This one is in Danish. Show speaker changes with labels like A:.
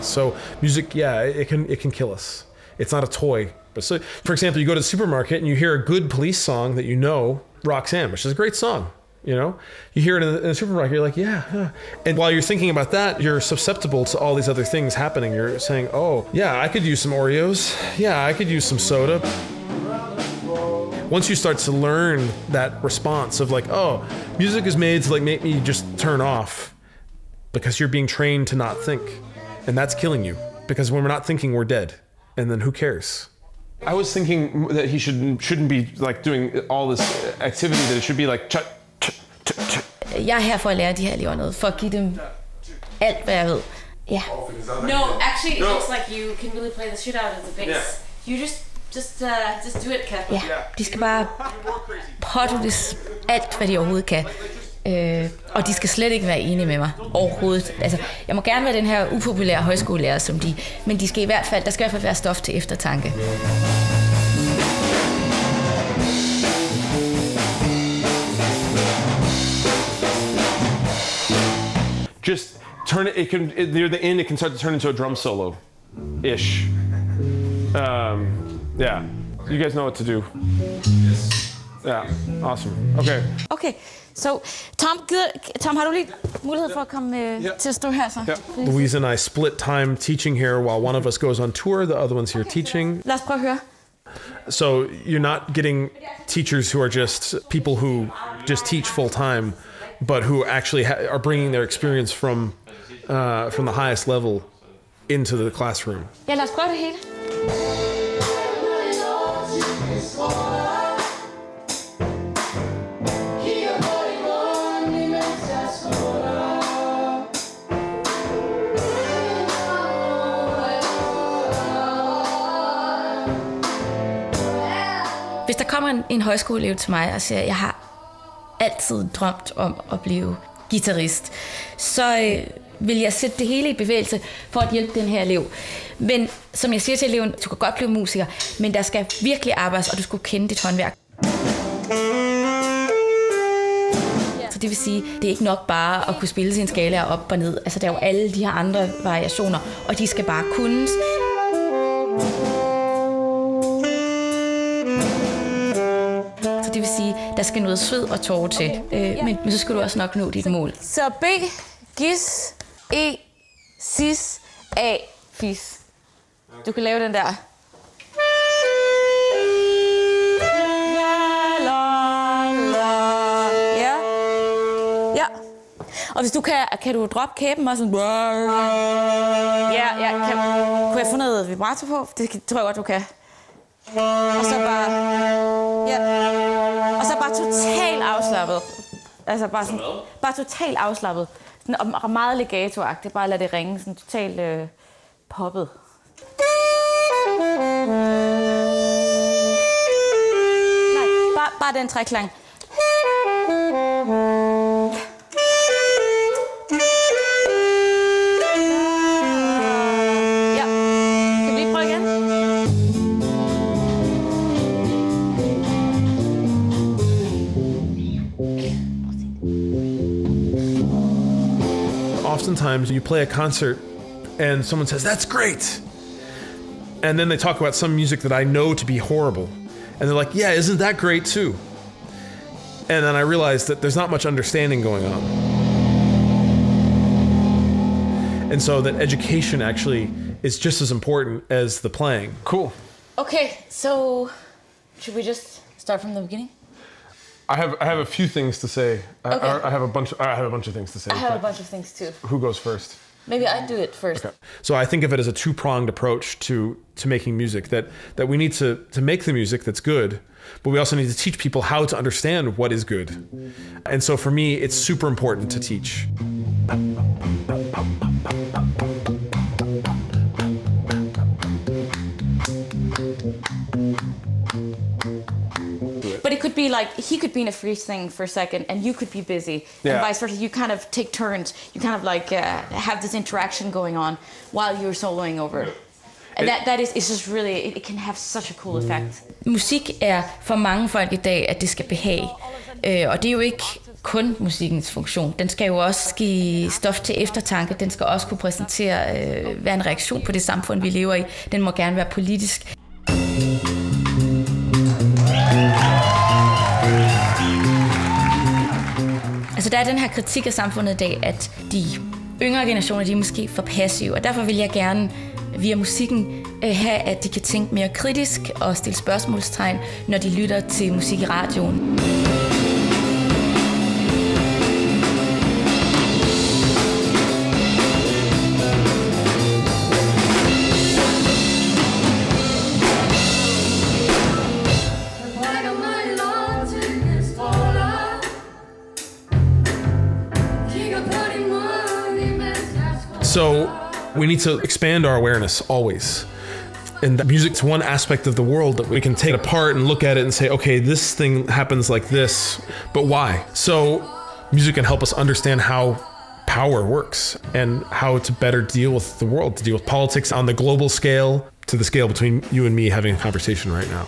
A: So music, yeah, it can kill us. It's not a toy. But so, for example, you go to the supermarket and you hear a good Police song that you know, Roxanne, which is a great song. You know, you hear it in the supermarket, you're like, yeah. And while you're thinking about that, you're susceptible to all these other things happening. You're saying, oh, yeah, I could use some Oreos. Yeah, I could use some soda. Once you start to learn that response of like, oh, music is made to like make me just turn off because you're being trained to not think. And that's killing you. Because when we're not thinking, we're dead. And then who cares? I was thinking that he shouldn't be like doing all this activity, that it should be like...
B: Jeg er her for at lære de her elever noget, for at give dem alt, hvad jeg ved. Ja.
C: No, actually, it looks like you can really play the shit out of the bass. Yeah. You just do it, Kasper.
B: Ja, de skal bare påduttes alt, hvad de overhovedet kan. Og de skal slet ikke være enige med mig overhovedet. Altså, jeg må gerne være den her upopulære højskolelærer, som de, men de skal i hvert fald, der skal i hvert fald være stof til eftertanke.
A: Just turn it, near the end, it can start to turn into a drum solo-ish. Yeah, you guys know what to do. Yeah, awesome. Okay.
B: So, Tom, har du lige mulighed for at komme til at stå her så?
A: Yeah. Louise and I split time teaching here while one of us goes on tour, the other one's here teaching.
B: Lad os prøve at høre.
A: So you're not getting teachers who are just people who just teach full time, but who actually are bringing their experience from the highest level into the classroom.
B: Ja, lad os prøve det hele. Hvis der kommer en højskoleelev til mig og siger, at jeg har altid drømt om at blive guitarist, så vil jeg sætte det hele i bevægelse for at hjælpe den her elev. Men som jeg siger til eleven, du kan godt blive musiker, men der skal virkelig arbejdes, og du skal kende dit håndværk. Så det vil sige, det er ikke nok bare at kunne spille sin skala op og ned. Altså der er jo alle de her andre variationer, og de skal bare kunnes. Så det vil sige, der skal noget sved og tårer til, men så skal du også nok nå dit mål. Så B, gis, E, sis, A, fis. Du kan lave den der. Ja. Og hvis du kan du droppe kæben og sådan. Ja. Kunne jeg få noget vibrato på? Det tror jeg godt, du kan. Og så bare... Ja. Og så bare totalt afslappet. Altså bare totalt afslappet. Sådan, og meget legato-agtigt. Bare lad det ringe. Sådan totalt poppet. Nej, bare den træklang. Ja. Kan vi lige prøve igen?
A: Oftentimes you play a concert and someone says, "That's great." And then they talk about some music that I know to be horrible. And they're like, "Yeah, isn't that great too?" And then I realized that there's not much understanding going on. And so that education actually is just as important as the playing. Cool.
B: Okay, so should we just start from the beginning?
A: I have a few things to say.
B: Okay.
A: I have a bunch of things to say.
B: I have a bunch of things too.
A: Who goes first?
B: Maybe I do it first.
A: Okay. So I think of it as a two-pronged approach to making music, that we need to make the music that's good, but we also need to teach people how to understand what is good. And so for me, it's super important to teach.
B: But it could be like, he could be in a free thing for a second and you could be busy. Yeah. And vice versa, you kind of take turns. You kind of like have this interaction going on while you're soloing over. And it's just really, it can have such a cool effect. Musik er for mange folk i dag, at det skal behage. Og det er jo ikke kun musikkens funktion. Den skal jo også give stof til eftertanke. Den skal også kunne præsentere, være en reaktion på det samfund, vi lever i. Den må gerne være politisk. Altså der er den her kritik af samfundet i dag, at de yngre generationer, de er måske for passive, og derfor vil jeg gerne via musikken have, at de kan tænke mere kritisk og stille spørgsmålstegn, når de lytter til musik i radioen.
A: So we need to expand our awareness always. And music's one aspect of the world that we can take apart and look at it and say, okay, this thing happens like this, but why? So music can help us understand how power works and how to better deal with the world, to deal with politics on the global scale to the scale between you and me having a conversation right now.